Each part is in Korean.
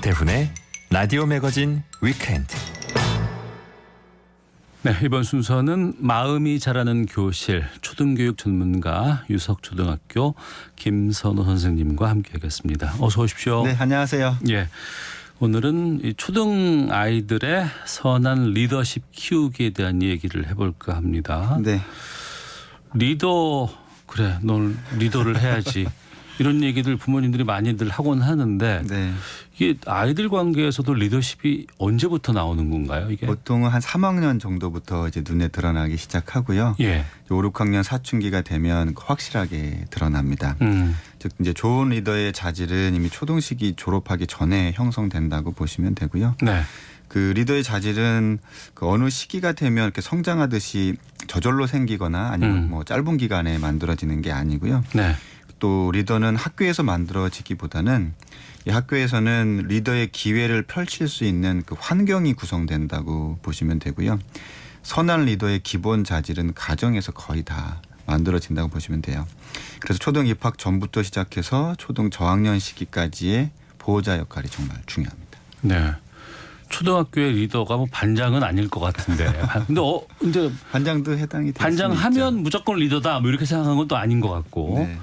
오태훈의 라디오 매거진 위켄드. 네, 이번 순서는 마음이 자라는 교실 초등교육 전문가 유석초등학교 김선호 선생님과 함께하겠습니다. 어서 오십시오. 네, 안녕하세요. 예, 오늘은 이 초등 아이들의 선한 리더십 키우기에 대한 얘기를 해볼까 합니다. 네. 리더, 그래, 넌 리더를 해야지. 이런 얘기들 부모님들이 많이들 하곤 하는데 네. 이게 아이들 관계에서도 리더십이 언제부터 나오는 건가요? 이게 보통은 한 3학년 정도부터 이제 눈에 드러나기 시작하고요. 예. 5, 6학년 사춘기가 되면 확실하게 드러납니다. 즉 이제 좋은 리더의 자질은 이미 초등시기 졸업하기 전에 형성된다고 보시면 되고요. 네. 그 리더의 자질은 그 어느 시기가 되면 이렇게 성장하듯이 저절로 생기거나 아니면 뭐 짧은 기간에 만들어지는 게 아니고요. 네. 또 리더는 학교에서 만들어지기보다는 이 학교에서는 리더의 기회를 펼칠 수 있는 그 환경이 구성된다고 보시면 되고요. 선한 리더의 기본 자질은 가정에서 거의 다 만들어진다고 보시면 돼요. 그래서 초등 입학 전부터 시작해서 초등 저학년 시기까지의 보호자 역할이 정말 중요합니다. 네. 초등학교의 리더가 뭐 반장은 아닐 것 같은데. 근데 반장도 해당이 되죠. 반장하면 무조건 리더다 뭐 이렇게 생각한 건 또 아닌 것 같고. 네.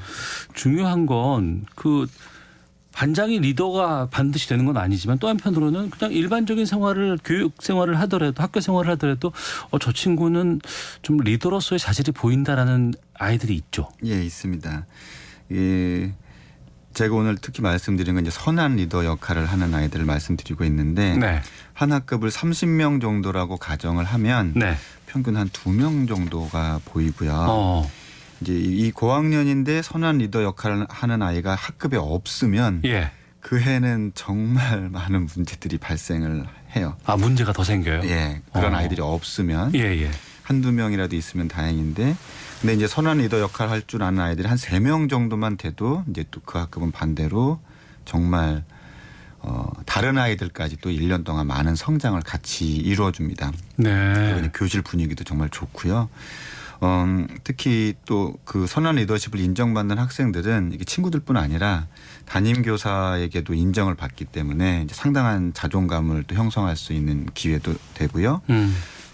중요한 건 그 반장이 리더가 반드시 되는 건 아니지만 또 한편으로는 그냥 일반적인 생활을 교육 생활을 하더라도 학교 생활을 하더라도 저 친구는 좀 리더로서의 자질이 보인다라는 아이들이 있죠. 예, 있습니다. 예. 제가 오늘 특히 말씀드린 건 이제 선한 리더 역할을 하는 아이들을 말씀드리고 있는데 네. 한 학급을 30명 정도라고 가정을 하면 네. 평균 한 2명 정도가 보이고요. 이제 이 고학년인데 선한 리더 역할을 하는 아이가 학급에 없으면 예. 그 해는 정말 많은 문제들이 발생을 해요. 아, 문제가 더 생겨요? 예. 그런 아이들이 없으면 예. 한두 명이라도 있으면 다행인데 근데 이제 선한 리더 역할을 할 줄 아는 아이들이 한 3명 정도만 돼도 이제 또 그 학급은 반대로 정말 다른 아이들까지 또 1년 동안 많은 성장을 같이 이루어줍니다. 네. 교실 분위기도 정말 좋고요. 특히 또 그 선한 리더십을 인정받는 학생들은 이게 친구들뿐 아니라 담임 교사에게도 인정을 받기 때문에 이제 상당한 자존감을 또 형성할 수 있는 기회도 되고요.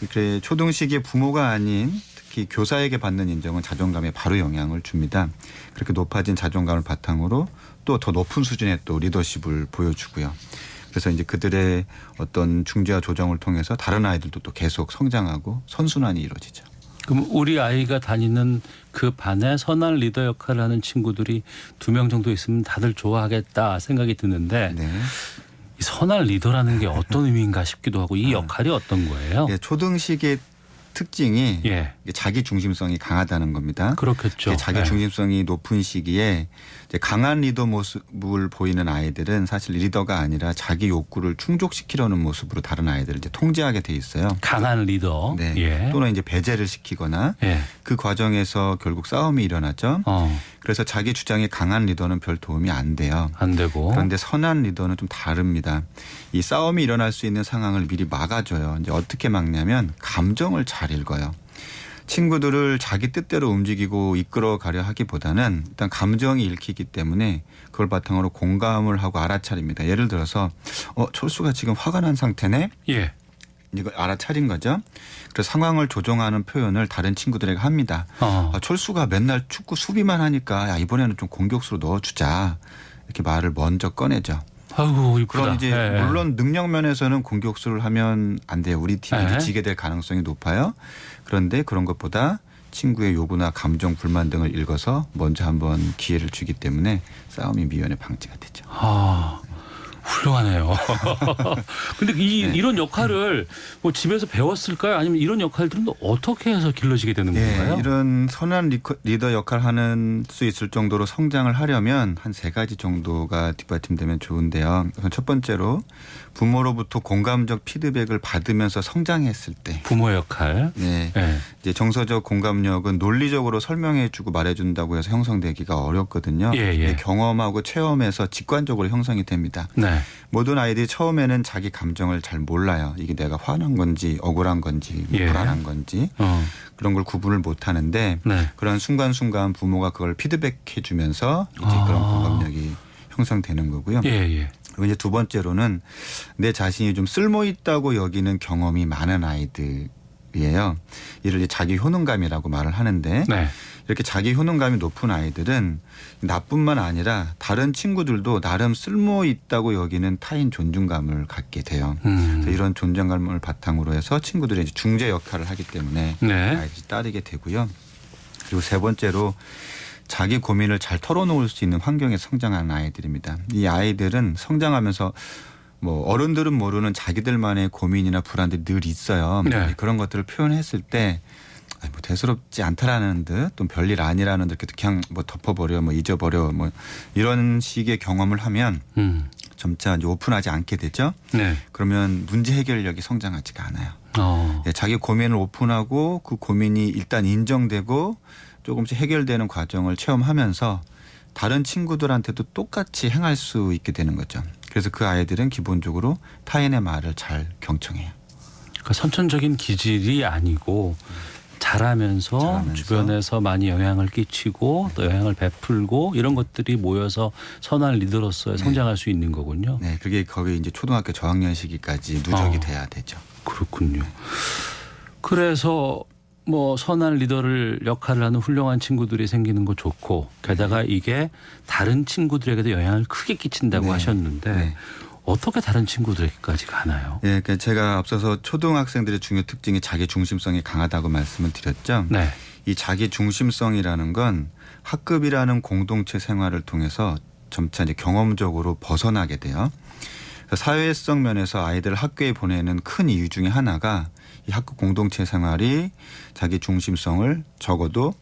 그래 초등 시기에 부모가 아닌 특히 교사에게 받는 인정은 자존감에 바로 영향을 줍니다. 그렇게 높아진 자존감을 바탕으로 또 더 높은 수준의 또 리더십을 보여주고요. 그래서 이제 그들의 어떤 중재와 조정을 통해서 다른 아이들도 또 계속 성장하고 선순환이 이루어지죠. 그럼 우리 아이가 다니는 그 반에 선한 리더 역할을 하는 친구들이 2명 정도 있으면 다들 좋아하겠다 생각이 드는데 네. 이 선한 리더라는 게 어떤 의미인가 싶기도 하고 이 역할이 어떤 거예요? 예, 초등 시기의 특징이 예. 자기 중심성이 강하다는 겁니다. 그렇겠죠. 자기 중심성이 높은 시기에 이제 강한 리더 모습을 보이는 아이들은 사실 리더가 아니라 자기 욕구를 충족시키려는 모습으로 다른 아이들을 이제 통제하게 돼 있어요. 강한 리더. 네. 예. 또는 이제 배제를 시키거나 예. 그 과정에서 결국 싸움이 일어나죠. 그래서 자기 주장이 강한 리더는 별 도움이 안 돼요. 안 되고. 그런데 선한 리더는 좀 다릅니다. 이 싸움이 일어날 수 있는 상황을 미리 막아줘요. 이제 어떻게 막냐면 감정을 잘 읽어요. 친구들을 자기 뜻대로 움직이고 이끌어 가려 하기보다는 일단 감정이 읽히기 때문에 그걸 바탕으로 공감을 하고 알아차립니다. 예를 들어서 철수가 지금 화가 난 상태네. 예. 이거 알아차린 거죠. 그래서 상황을 조정하는 표현을 다른 친구들에게 합니다. 철수가 맨날 축구 수비만 하니까 야, 이번에는 좀 공격수로 넣어주자. 이렇게 말을 먼저 꺼내죠. 아이고, 이쁘다. 그럼 이제 물론 능력 면에서는 공격수를 하면 안 돼요. 우리 팀이 지게 될 가능성이 높아요. 그런데 그런 것보다 친구의 요구나 감정, 불만 등을 읽어서 먼저 한번 기회를 주기 때문에 싸움이 미연에 방지가 되죠. 훌륭하네요. 근데 이런 역할을 뭐 집에서 배웠을까요? 아니면 이런 역할들은 어떻게 해서 길러지게 되는 건가요? 이런 선한 리더 역할을 하는 수 있을 정도로 성장을 하려면 한 3가지 정도가 뒷받침되면 좋은데요. 우선 첫 번째로 부모로부터 공감적 피드백을 받으면서 성장했을 때. 부모 역할. 네. 이제 정서적 공감력은 논리적으로 설명해주고 말해준다고 해서 형성되기가 어렵거든요. 경험하고 체험에서 직관적으로 형성이 됩니다. 네. 모든 아이들이 처음에는 자기 감정을 잘 몰라요. 이게 내가 화난 건지 억울한 건지 불안한 건지 그런 걸 구분을 못 하는데 그런 순간순간 부모가 그걸 피드백해 주면서 이제 그런 공감력이 형성되는 거고요. 예, 예. 그리고 이제 두 번째로는 내 자신이 좀 쓸모 있다고 여기는 경험이 많은 아이들이에요. 이를 이제 자기 효능감이라고 말을 하는데 네. 이렇게 자기 효능감이 높은 아이들은 나뿐만 아니라 다른 친구들도 나름 쓸모 있다고 여기는 타인 존중감을 갖게 돼요. 그래서 이런 존중감을 바탕으로 해서 친구들이 이제 중재 역할을 하기 때문에 네. 아이들이 따르게 되고요. 그리고 세 번째로 자기 고민을 잘 털어놓을 수 있는 환경에 성장하는 아이들입니다. 이 아이들은 성장하면서 뭐 어른들은 모르는 자기들만의 고민이나 불안들이 늘 있어요. 네. 그런 것들을 표현했을 때 뭐 대수롭지 않다라는 듯 또 별일 아니라는 듯 그냥 뭐 덮어버려 뭐 잊어버려 뭐 이런 식의 경험을 하면 점차 이제 오픈하지 않게 되죠. 네. 그러면 문제 해결력이 성장하지가 않아요. 예, 자기 고민을 오픈하고 그 고민이 일단 인정되고 조금씩 해결되는 과정을 체험하면서 다른 친구들한테도 똑같이 행할 수 있게 되는 거죠. 그래서 그 아이들은 기본적으로 타인의 말을 잘 경청해요. 그러니까 선천적인 기질이 아니고 잘하면서 주변에서 많이 영향을 끼치고 또 영향을 베풀고 이런 것들이 모여서 선한 리더로서의 성장할 수 있는 거군요. 네, 그게 거기 이제 초등학교 저학년 시기까지 누적이 돼야 되죠. 그렇군요. 그래서 뭐 선한 리더를 역할을 하는 훌륭한 친구들이 생기는 거 좋고 게다가 이게 다른 친구들에게도 영향을 크게 끼친다고 하셨는데 네. 어떻게 다른 친구들에게까지 가나요? 예, 그러니까 제가 앞서서 초등학생들의 중요 특징이 자기 중심성이 강하다고 말씀을 드렸죠. 네. 이 자기 중심성이라는 건 학급이라는 공동체 생활을 통해서 점차 이제 경험적으로 벗어나게 돼요. 사회성 면에서 아이들을 학교에 보내는 큰 이유 중에 하나가 이 학급 공동체 생활이 자기 중심성을 적어도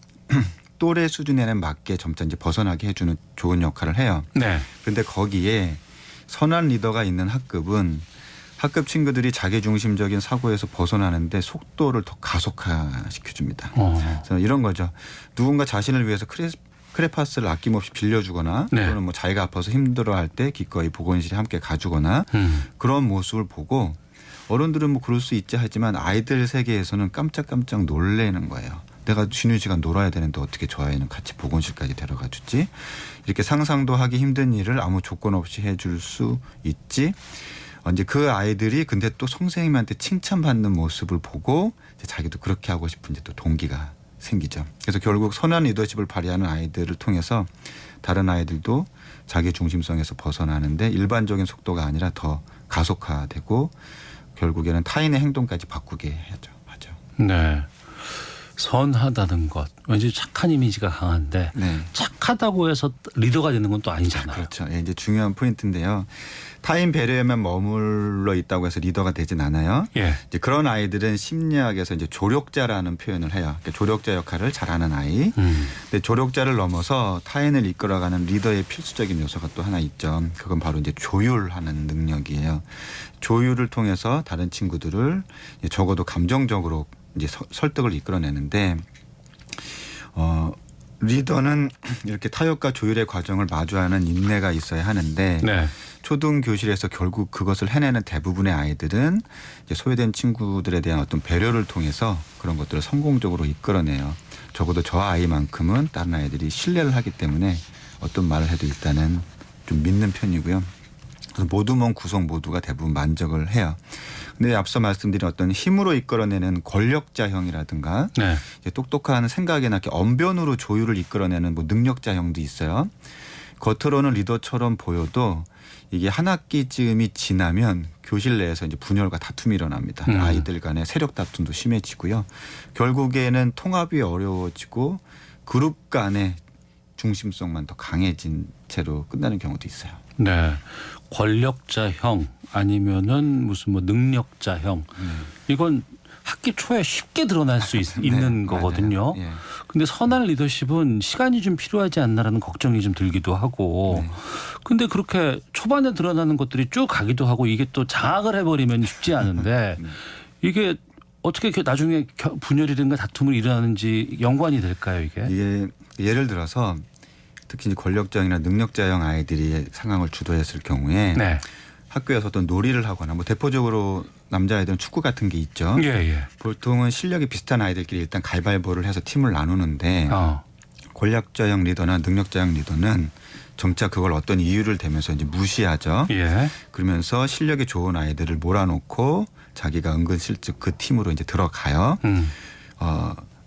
또래 수준에는 맞게 점차 이제 벗어나게 해주는 좋은 역할을 해요. 네. 그런데 거기에 선한 리더가 있는 학급은 학급 친구들이 자기중심적인 사고에서 벗어나는데 속도를 더 가속화시켜줍니다. 그래서 이런 거죠. 누군가 자신을 위해서 크레파스를 아낌없이 빌려주거나 네. 또는 뭐 자기가 아파서 힘들어할 때 기꺼이 보건실에 함께 가주거나 그런 모습을 보고 어른들은 뭐 그럴 수 있지 하지만 아이들 세계에서는 깜짝깜짝 놀래는 거예요. 내가 쉬는 시간 놀아야 되는데 어떻게 저 아이는 같이 보건실까지 데려가 주지? 이렇게 상상도 하기 힘든 일을 아무 조건 없이 해줄 수 있지? 이제 그 아이들이 근데 또 선생님한테 칭찬받는 모습을 보고 이제 자기도 그렇게 하고 싶은 이제 또 동기가 생기죠. 그래서 결국 선한 리더십을 발휘하는 아이들을 통해서 다른 아이들도 자기 중심성에서 벗어나는데 일반적인 속도가 아니라 더 가속화되고 결국에는 타인의 행동까지 바꾸게 하죠. 네. 선하다는 것. 왠지 착한 이미지가 강한데 네. 착하다고 해서 리더가 되는 건 또 아니잖아요. 그렇죠. 예, 이제 중요한 포인트인데요. 타인 배려에만 머물러 있다고 해서 리더가 되진 않아요. 예. 이제 그런 아이들은 심리학에서 이제 조력자라는 표현을 해요. 그러니까 조력자 역할을 잘하는 아이. 근데 조력자를 넘어서 타인을 이끌어가는 리더의 필수적인 요소가 또 하나 있죠. 그건 바로 이제 조율하는 능력이에요. 조율을 통해서 다른 친구들을 적어도 감정적으로 이제 설득을 이끌어내는데 리더는 이렇게 타협과 조율의 과정을 마주하는 인내가 있어야 하는데 네. 초등 교실에서 결국 그것을 해내는 대부분의 아이들은 이제 소외된 친구들에 대한 어떤 배려를 통해서 그런 것들을 성공적으로 이끌어내요. 적어도 저 아이만큼은 다른 아이들이 신뢰를 하기 때문에 어떤 말을 해도 일단은 좀 믿는 편이고요. 그래서 모두먼 구성 모두가 대부분 만족을 해요. 근데 앞서 말씀드린 어떤 힘으로 이끌어내는 권력자형이라든가 네. 이제 똑똑한 생각이나 이렇게 언변으로 조율을 이끌어내는 뭐 능력자형도 있어요. 겉으로는 리더처럼 보여도 이게 한 학기쯤이 지나면 교실 내에서 이제 분열과 다툼이 일어납니다. 아이들 간의 세력 다툼도 심해지고요. 결국에는 통합이 어려워지고 그룹 간의 중심성만 더 강해진 채로 끝나는 경우도 있어요. 네. 권력자형 아니면은 무슨 뭐 능력자형 이건 학기 초에 쉽게 드러날 수 있는 거거든요. 예. 근데 선한 리더십은 시간이 좀 필요하지 않나라는 걱정이 좀 들기도 하고 근데 그렇게 초반에 드러나는 것들이 쭉 가기도 하고 이게 또 장악을 해버리면 쉽지 않은데 이게 어떻게 나중에 분열이든가 다툼을 일어나는지 연관이 될까요 이게? 이게 예를 들어서 특히 이제 권력자형이나 능력자형 아이들이 상황을 주도했을 경우에 네. 학교에서 어떤 놀이를 하거나 뭐 대표적으로 남자아이들은 축구 같은 게 있죠. 예, 예. 보통은 실력이 비슷한 아이들끼리 일단 가위바위보를 해서 팀을 나누는데 권력자형 리더나 능력자형 리더는 점차 그걸 어떤 이유를 대면서 이제 무시하죠. 예. 그러면서 실력이 좋은 아이들을 몰아놓고 자기가 은근슬쩍 그 팀으로 이제 들어가요.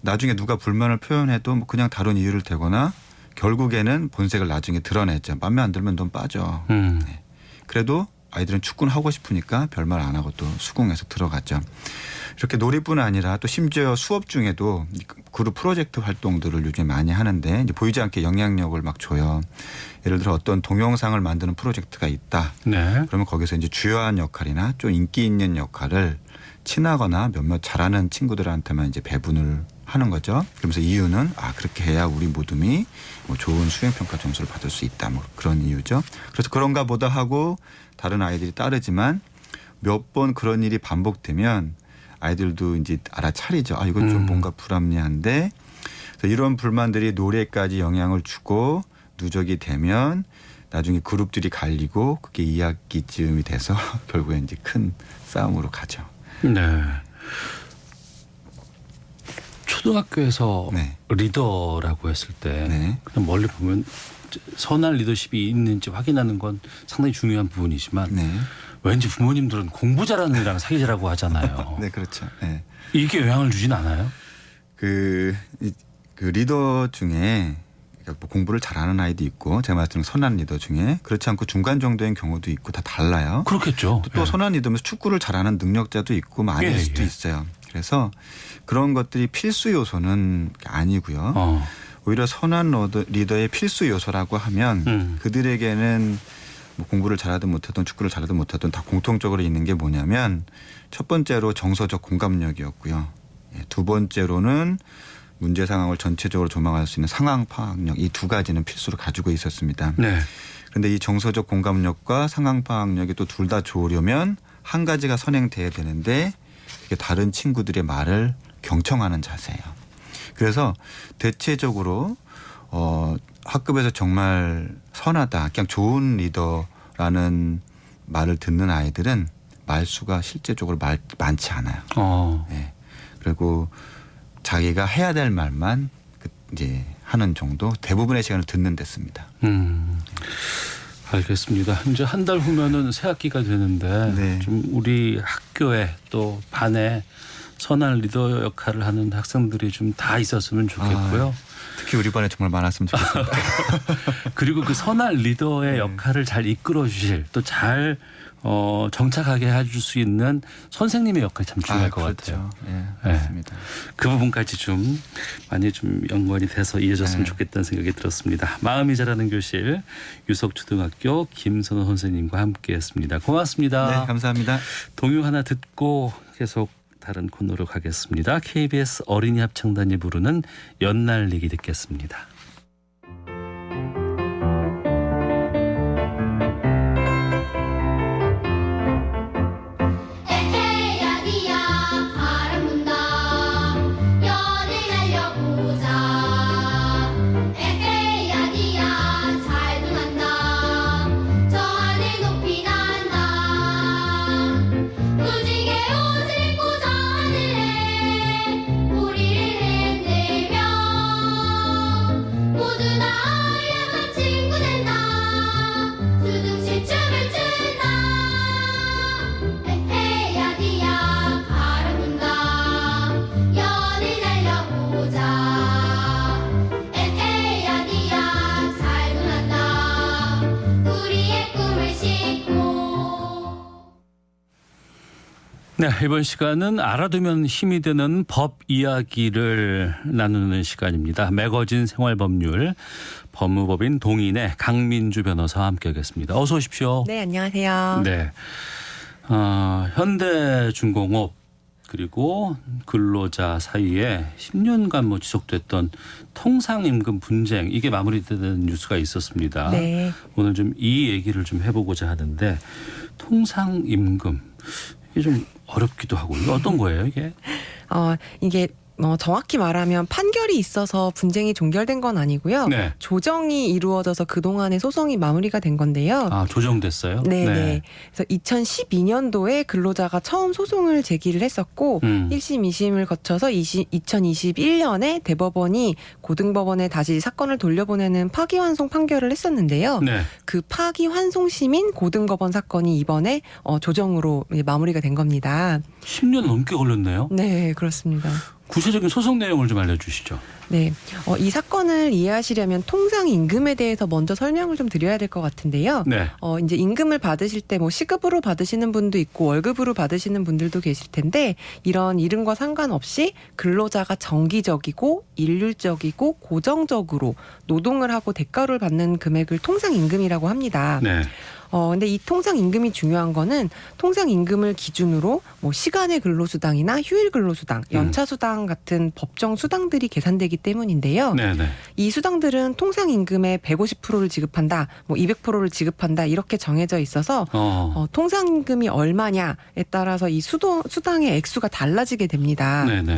나중에 누가 불만을 표현해도 뭐 그냥 다른 이유를 대거나 결국에는 본색을 나중에 드러내죠. 맘에 안 들면 넌 빠져. 네. 그래도 아이들은 축구는 하고 싶으니까 별말 안 하고 또 수긍해서 들어갔죠. 이렇게 놀이뿐 아니라 또 심지어 수업 중에도 그룹 프로젝트 활동들을 요즘 많이 하는데 이제 보이지 않게 영향력을 막 줘요. 예를 들어 어떤 동영상을 만드는 프로젝트가 있다. 네. 그러면 거기서 이제 주요한 역할이나 좀 인기 있는 역할을 친하거나 몇몇 잘하는 친구들한테만 이제 배분을 하는 거죠. 그러면서 이유는 그렇게 해야 우리 모둠이 뭐 좋은 수행평가 점수를 받을 수 있다. 뭐 그런 이유죠. 그래서 그런가 보다 하고 다른 아이들이 따르지만 몇 번 그런 일이 반복되면 아이들도 이제 알아차리죠. 이건 좀 뭔가 불합리한데 그래서 이런 불만들이 노래까지 영향을 주고 누적이 되면 나중에 그룹들이 갈리고 그게 2학기쯤이 돼서 결국에 이제 큰 싸움으로 가죠. 네. 초등학교에서 네. 리더라고 했을 때 네. 그냥 멀리 보면 선한 리더십이 있는지 확인하는 건 상당히 중요한 부분이지만 네. 왠지 부모님들은 공부 잘하는 애랑 사귀자라고 하잖아요. 네, 그렇죠. 네. 이게 영향을 주진 않아요? 그 리더 중에 뭐 공부를 잘하는 아이도 있고 제가 말씀드린 선한 리더 중에 그렇지 않고 중간 정도인 경우도 있고 다 달라요. 그렇겠죠. 또 예. 선한 리더면서 축구를 잘하는 능력자도 있고 아닐 예, 수도 예. 있어요. 그래서 그런 것들이 필수 요소는 아니고요. 오히려 선한 리더의 필수 요소라고 하면 그들에게는 뭐 공부를 잘하든 못하든 축구를 잘하든 못하든 다 공통적으로 있는 게 뭐냐면 첫 번째로 정서적 공감력이었고요. 두 번째로는 문제 상황을 전체적으로 조망할 수 있는 상황 파악력 이 두 가지는 필수로 가지고 있었습니다. 네. 그런데 이 정서적 공감력과 상황 파악력이 또 둘 다 좋으려면 한 가지가 선행돼야 되는데 이게 다른 친구들의 말을 경청하는 자세예요. 그래서 대체적으로 학급에서 정말 선하다, 그냥 좋은 리더라는 말을 듣는 아이들은 말수가 실제적으로 많지 않아요. 네. 그리고 자기가 해야 될 말만 이제 하는 정도 대부분의 시간을 듣는 데습니다. 알겠습니다. 이제 한 달 후면은 새 학기가 되는데 네. 좀 우리 학교에 또 반에 선한 리더 역할을 하는 학생들이 좀 다 있었으면 좋겠고요. 특히 우리 반에 정말 많았으면 좋겠습니다. 그리고 그 선한 리더의 역할을 잘 이끌어 주실 또 잘 정착하게 해줄 수 있는 선생님의 역할이 참 중요할 것 그렇죠. 같아요. 네, 맞습니다. 그 부분까지 좀 많이 좀 연관이 돼서 이어졌으면 좋겠다는 생각이 들었습니다. 마음이 자라는 교실 유석초등학교 김선호 선생님과 함께했습니다. 고맙습니다. 네, 감사합니다. 동요 하나 듣고 계속 다른 코너로 가겠습니다. KBS 어린이 합창단이 부르는 연날리기 듣겠습니다. 네, 이번 시간은 알아두면 힘이 되는 법 이야기를 나누는 시간입니다. 매거진 생활법률 법무법인 동인의 강민주 변호사와 함께하겠습니다. 어서 오십시오. 네, 안녕하세요. 네, 현대중공업 그리고 근로자 사이에 10년간 뭐 지속됐던 통상임금 분쟁 이게 마무리되는 뉴스가 있었습니다. 네. 오늘 좀 이 얘기를 좀 해보고자 하는데 통상임금 이게 좀 어렵기도 하고 이게 어떤 거예요 이게? 이게 정확히 말하면 판결이 있어서 분쟁이 종결된 건 아니고요. 네. 조정이 이루어져서 그동안의 소송이 마무리가 된 건데요. 아, 조정됐어요? 네. 그래서 2012년도에 근로자가 처음 소송을 제기를 했었고 1심, 2심을 거쳐서 2021년에 대법원이 고등법원에 다시 사건을 돌려보내는 파기환송 판결을 했었는데요. 네. 그 파기환송심인 고등법원 사건이 이번에 조정으로 마무리가 된 겁니다. 10년 넘게 걸렸네요. 네, 그렇습니다. 구체적인 소송 내용을 좀 알려주시죠. 네, 이 사건을 이해하시려면 통상 임금에 대해서 먼저 설명을 좀 드려야 될 것 같은데요. 네. 이제 임금을 받으실 때 뭐 시급으로 받으시는 분도 있고 월급으로 받으시는 분들도 계실 텐데 이런 이름과 상관없이 근로자가 정기적이고 일률적이고 고정적으로 노동을 하고 대가를 받는 금액을 통상 임금이라고 합니다. 네. 근데 이 통상 임금이 중요한 거는 통상 임금을 기준으로 뭐 시간의 근로수당이나 휴일 근로수당, 연차수당 같은 법정 수당들이 계산되기 때문인데요. 네, 네. 이 수당들은 통상 임금의 150%를 지급한다, 뭐 200%를 지급한다 이렇게 정해져 있어서 통상 임금이 얼마냐에 따라서 이 수당의 액수가 달라지게 됩니다. 네, 네.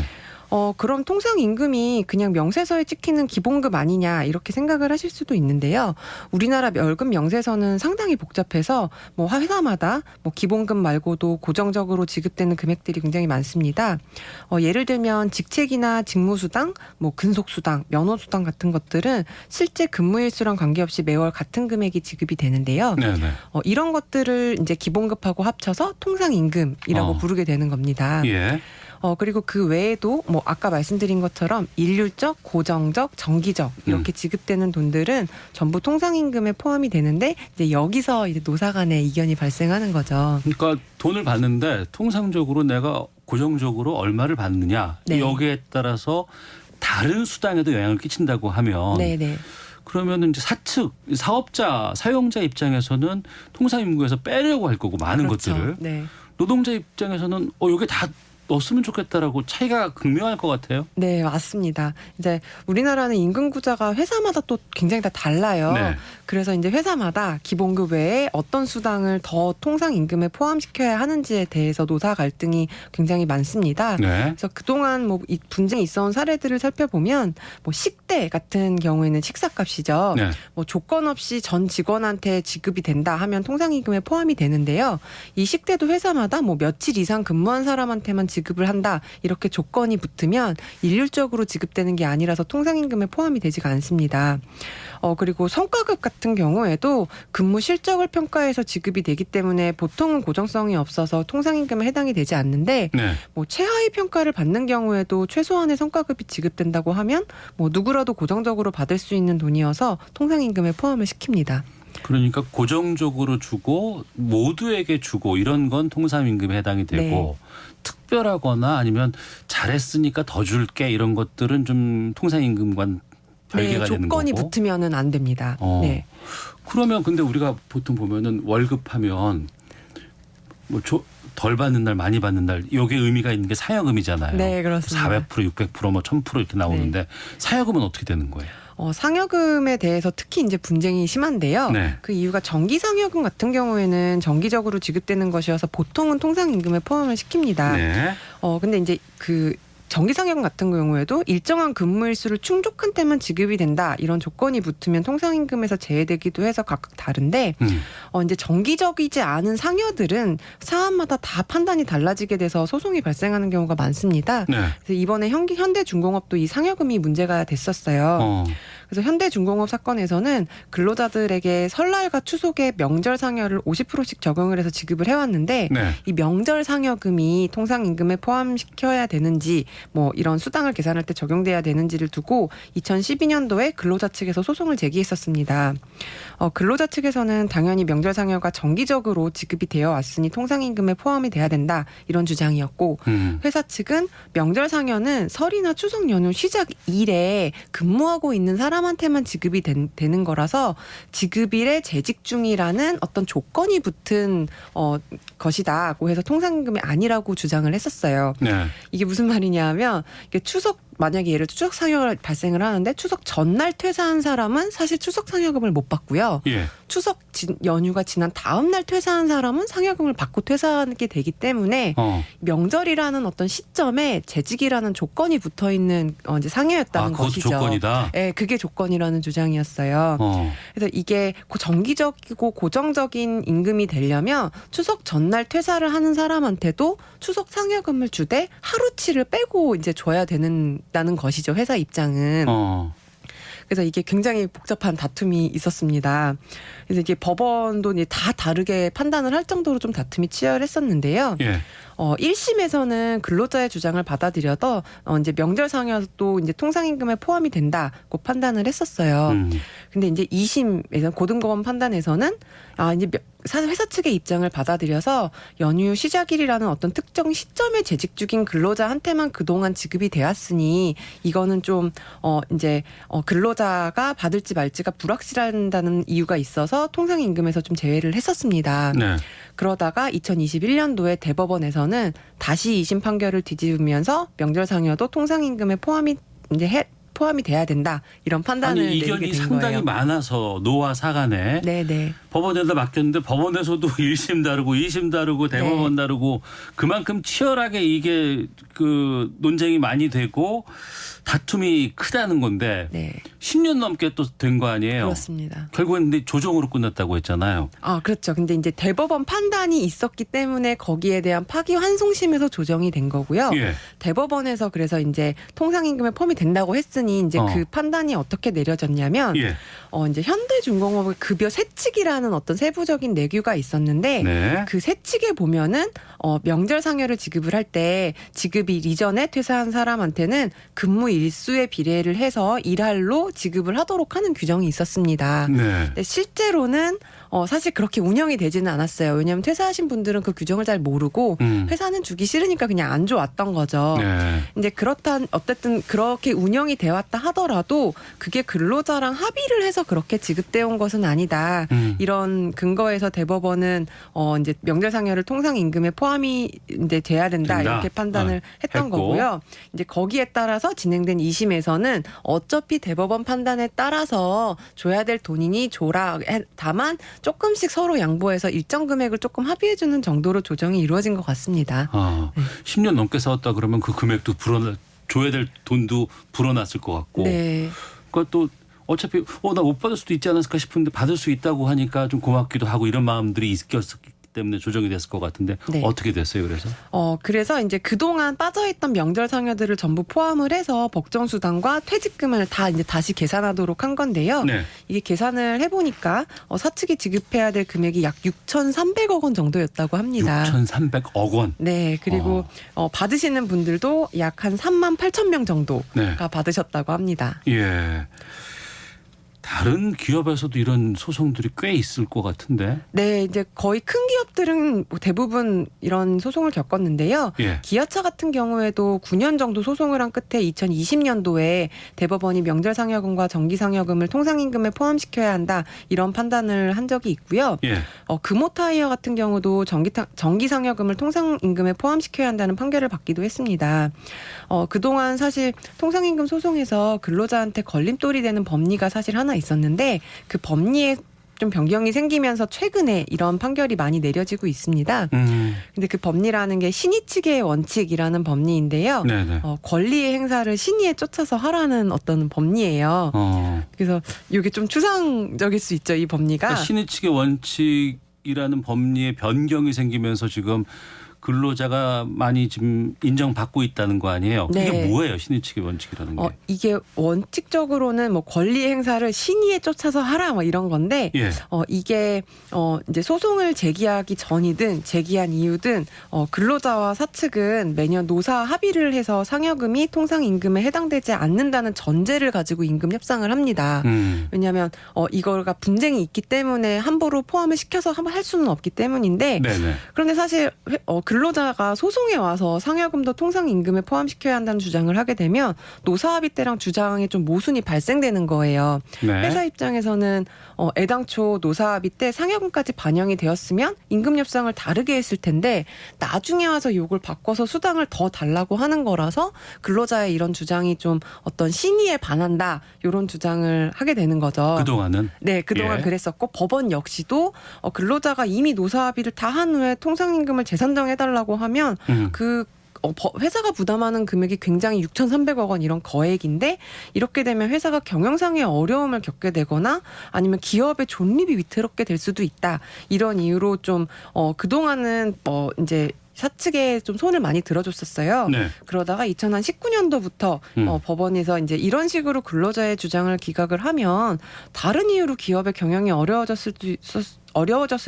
그럼 통상 임금이 그냥 명세서에 찍히는 기본급 아니냐 이렇게 생각을 하실 수도 있는데요. 우리나라 월급 명세서는 상당히 복잡해서 뭐 회사마다 뭐 기본급 말고도 고정적으로 지급되는 금액들이 굉장히 많습니다. 예를 들면 직책이나 직무수당, 뭐 근속수당, 면허수당 같은 것들은 실제 근무일수랑 관계없이 매월 같은 금액이 지급이 되는데요. 네, 네. 이런 것들을 이제 기본급하고 합쳐서 통상 임금이라고 부르게 되는 겁니다. 예. 그리고 그 외에도 뭐 아까 말씀드린 것처럼 일률적, 고정적, 정기적 이렇게 지급되는 돈들은 전부 통상임금에 포함이 되는데 이제 여기서 이제 노사 간의 이견이 발생하는 거죠. 그러니까 돈을 받는데 통상적으로 내가 고정적으로 얼마를 받느냐 네. 여기에 따라서 다른 수당에도 영향을 끼친다고 하면 네네. 그러면 이제 사측 사업자 사용자 입장에서는 통상임금에서 빼려고 할 거고 많은 그렇죠. 것들을 네. 노동자 입장에서는 여기 다 넣었으면 좋겠다라고 차이가 극명할 것 같아요. 네, 맞습니다. 이제 우리나라는 임금 구조가 회사마다 또 굉장히 다 달라요. 네. 그래서 이제 회사마다 기본급 외에 어떤 수당을 더 통상 임금에 포함시켜야 하는지에 대해서 노사 갈등이 굉장히 많습니다. 네. 그래서 그동안 뭐 이 분쟁이 있어온 사례들을 살펴보면 뭐 식대 같은 경우에는 식사값이죠. 네. 뭐 조건 없이 전 직원한테 지급이 된다 하면 통상 임금에 포함이 되는데요. 이 식대도 회사마다 뭐 며칠 이상 근무한 사람한테만 지급을 한다 이렇게 조건이 붙으면 일률적으로 지급되는 게 아니라서 통상임금에 포함이 되지가 않습니다. 그리고 성과급 같은 경우에도 근무 실적을 평가해서 지급이 되기 때문에 보통은 고정성이 없어서 통상임금에 해당이 되지 않는데 네. 뭐 최하위 평가를 받는 경우에도 최소한의 성과급이 지급된다고 하면 뭐 누구라도 고정적으로 받을 수 있는 돈이어서 통상임금에 포함을 시킵니다. 그러니까 고정적으로 주고 모두에게 주고 이런 건 통상임금에 해당이 되고 특별하거나 아니면 잘했으니까 더 줄게 이런 것들은 좀 통상임금과 별개가 되는 거고. 조건이 붙으면은 안 됩니다. 네. 그러면 근데 우리가 보통 보면은 월급하면 뭐 덜 받는 날 많이 받는 날 이게 의미가 있는 게 사여금이잖아요. 네, 그렇습니다. 400%, 600%, 뭐 1000% 이렇게 나오는데 사여금은 어떻게 되는 거예요? 상여금에 대해서 특히 이제 분쟁이 심한데요. 네. 그 이유가 정기상여금 같은 경우에는 정기적으로 지급되는 것이어서 보통은 통상임금에 포함을 시킵니다. 네. 근데 이제 그 정기상여금 같은 경우에도 일정한 근무일수를 충족한 때만 지급이 된다 이런 조건이 붙으면 통상임금에서 제외되기도 해서 각각 다른데 이제 정기적이지 않은 상여들은 사안마다 다 판단이 달라지게 돼서 소송이 발생하는 경우가 많습니다. 네. 그래서 이번에 현대중공업도 이 상여금이 문제가 됐었어요. 그래서 현대중공업 사건에서는 근로자들에게 설날과 추석에 명절 상여를 50%씩 적용을 해서 지급을 해왔는데 네. 이 명절 상여금이 통상임금에 포함시켜야 되는지 뭐 이런 수당을 계산할 때 적용돼야 되는지를 두고 2012년도에 근로자 측에서 소송을 제기했었습니다. 근로자 측에서는 당연히 명절 상여가 정기적으로 지급이 되어 왔으니 통상임금에 포함이 돼야 된다 이런 주장이었고 회사 측은 명절 상여는 설이나 추석 연휴 시작 일에 근무하고 있는 사람한테만 지급이 되는 거라서 지급일에 재직 중이라는 어떤 조건이 붙은 것이다고 해서 통상임금이 아니라고 주장을 했었어요. 네. 이게 무슨 말이냐면 이게 만약에 예를 들어 추석 상여가 발생을 하는데 추석 전날 퇴사한 사람은 사실 추석 상여금을 못 받고요. 예. 추석 연휴가 지난 다음 날 퇴사한 사람은 상여금을 받고 퇴사하게 되기 때문에 명절이라는 어떤 시점에 재직이라는 조건이 붙어 있는 이제 상여였다는 그것도 것이죠. 조건이다. 네, 그게 조건이라는 주장이었어요. 그래서 이게 정기적이고 고정적인 임금이 되려면 추석 전날 퇴사를 하는 사람한테도 추석 상여금을 주되 하루치를 빼고 이제 줘야 된다는 것이죠. 회사 입장은. 그래서 이게 굉장히 복잡한 다툼이 있었습니다. 그래서 이게 법원도 다 다르게 판단을 할 정도로 좀 다툼이 치열했었는데요. 예. 1심에서는 근로자의 주장을 받아들여도 이제 명절 상여도 이제 통상임금에 포함이 된다고 판단을 했었어요. 근데 이제 2심에서 고등법원 판단에서는 이제 회사 측의 입장을 받아들여서 연휴 시작일이라는 어떤 특정 시점에 재직 중인 근로자한테만 그동안 지급이 되었으니 이거는 좀 이제 근로자가 받을지 말지가 불확실하다는 이유가 있어서 통상임금에서 좀 제외를 했었습니다. 네. 그러다가 2021년도에 대법원에서는 다시 2심 판결을 뒤집으면서 명절 상여도 통상임금에 포함이 돼야 된다 이런 판단을 내리게 된 거예요. 이견이 상당히 많아서 노와 사간에 네네. 법원에다 맡겼는데 법원에서도 1심 다르고 2심 다르고 대법원 다르고 그만큼 치열하게 이게 그 논쟁이 많이 되고 다툼이 크다는 건데 네. 10년 넘게 또 된 거 아니에요? 그렇습니다. 결국엔 근데 조정으로 끝났다고 했잖아요. 그렇죠. 근데 이제 대법원 판단이 있었기 때문에 거기에 대한 파기환송심에서 조정이 된 거고요. 예. 대법원에서 그래서 이제 통상임금에 포함이 된다고 했으니 이제 그 판단이 어떻게 내려졌냐면 이제 현대중공업의 급여 세칙이라는 어떤 세부적인 내규가 있었는데 네. 그 세칙에 보면은 명절 상여를 지급을 할 때 지급일 이전에 퇴사한 사람한테는 근무 일수에 비례를 해서 일할로 지급을 하도록 하는 규정이 있었습니다. 네. 근데 실제로는 사실 그렇게 운영이 되지는 않았어요. 왜냐하면 퇴사하신 분들은 그 규정을 잘 모르고 회사는 주기 싫으니까 그냥 안 줘왔던 거죠. 네. 이제 어쨌든 그렇게 운영이 되었다 하더라도 그게 근로자랑 합의를 해서 그렇게 지급돼 온 것은 아니다. 이런 근거에서 대법원은 이제 명절 상여를 통상 임금에 포함이 이제 돼야 된다. 이렇게 판단을 했던 했고. 거고요. 이제 거기에 따라서 진행된 2심에서는 어차피 대법원 판단에 따라서 줘야 될 돈이니 줘라. 다만 조금씩 서로 양보해서 일정 금액을 조금 합의해주는 정도로 조정이 이루어진 것 같습니다. 10년 넘게 싸웠다 그러면 그 금액도 줘야 될 돈도 불어났을 것 같고. 네. 그것도 어차피 나 못 받을 수도 있지 않았을까 싶은데 받을 수 있다고 하니까 좀 고맙기도 하고 이런 마음들이 있었기 때문에 조정이 됐을 것 같은데 네. 어떻게 됐어요 그래서? 그래서 이제 그동안 빠져있던 명절 상여들을 전부 포함을 해서 복정수당과 퇴직금을 다 이제 다시 계산하도록 한 건데요. 네. 이게 계산을 해보니까 사측이 지급해야 될 금액이 약 6,300억 원 정도였다고 합니다. 6,300억 원. 네. 그리고 받으시는 분들도 약 한 3만 8천 명 정도가 네. 받으셨다고 합니다. 예. 다른 기업에서도 이런 소송들이 꽤 있을 것 같은데. 네, 이제 거의 큰 기업들은 대부분 이런 소송을 겪었는데요. 예. 기아차 같은 경우에도 9년 정도 소송을 한 끝에 2020년도에 대법원이 명절 상여금과 정기 상여금을 통상임금에 포함시켜야 한다 이런 판단을 한 적이 있고요. 예. 금호타이어 같은 경우도 정기 상여금을 통상임금에 포함시켜야 한다는 판결을 받기도 했습니다. 그동안 사실 통상임금 소송에서 근로자한테 걸림돌이 되는 법리가 사실 하나 있었는데 그 법리에 좀 변경이 생기면서 최근에 이런 판결이 많이 내려지고 있습니다. 근데 그 법리라는 게 신의 측의 원칙이라는 법리인데요. 네네. 권리의 행사를 신의에 쫓아서 하라는 어떤 법리예요. 그래서 이게 좀 추상적일 수 있죠, 이 법리가. 그러니까 신의 측의 원칙이라는 법리에 변경이 생기면서 지금 근로자가 많이 지금 인정받고 있다는 거 아니에요? 네. 이게 뭐예요? 신의 측의 원칙이라는 게? 이게 원칙적으로는 뭐 권리 행사를 신의에 쫓아서 하라 뭐 이런 건데 예. 이게 이제 소송을 제기하기 전이든 제기한 이유든 근로자와 사측은 매년 노사 합의를 해서 상여금이 통상 임금에 해당되지 않는다는 전제를 가지고 임금 협상을 합니다. 왜냐하면 이거가 분쟁이 있기 때문에 함부로 포함을 시켜서 할 수는 없기 때문인데 네네. 그런데 사실 근로자가 소송에 와서 상여금도 통상임금에 포함시켜야 한다는 주장을 하게 되면 노사합의 때랑 주장에 좀 모순이 발생되는 거예요. 네. 회사 입장에서는 애당초 노사합의 때 상여금까지 반영이 되었으면 임금 협상을 다르게 했을 텐데 나중에 와서 요걸 바꿔서 수당을 더 달라고 하는 거라서 근로자의 이런 주장이 좀 어떤 신의에 반한다 이런 주장을 하게 되는 거죠. 그동안은. 네, 그동안 예. 그랬었고 법원 역시도 근로자가 이미 노사합의를 다 한 후에 통상임금을 재산정해달라고 하면 회사가 부담하는 금액이 굉장히 6,300억 원 이런 거액인데 이렇게 되면 회사가 경영상의 어려움을 겪게 되거나 아니면 기업의 존립이 위태롭게 될 수도 있다. 이런 이유로 좀 그동안은 이제 사측에 좀 손을 많이 들어줬었어요. 네. 그러다가 2019년도부터 법원에서 이제 이런 식으로 근로자의 주장을 기각을 하면 다른 이유로 기업의 경영이 어려워졌을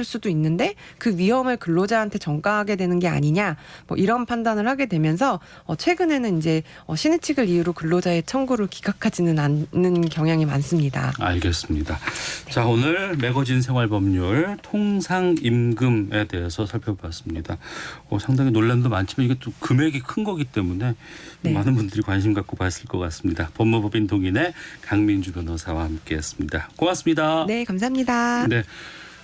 수도 있는데 그 위험을 근로자한테 전가하게 되는 게 아니냐 뭐 이런 판단을 하게 되면서 최근에는 이제 신의 측을 이유로 근로자의 청구를 기각하지는 않는 경향이 많습니다. 알겠습니다. 자, 오늘 매거진 생활법률 통상임금에 대해서 살펴봤습니다. 상당히 논란도 많지만 이게 또 금액이 큰 거기 때문에 네. 많은 분들이 관심 갖고 봤을 것 같습니다. 법무법인 동인의 강민주 변호사와 함께했습니다. 고맙습니다. 네, 감사합니다. 네.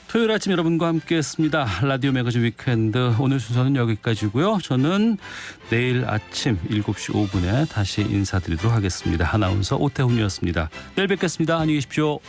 토요일 아침 여러분과 함께했습니다. 라디오 매거진 위크엔드 오늘 순서는 여기까지고요. 저는 내일 아침 7시 5분에 다시 인사드리도록 하겠습니다. 아나운서 오태훈이었습니다. 내일 뵙겠습니다. 안녕히 계십시오.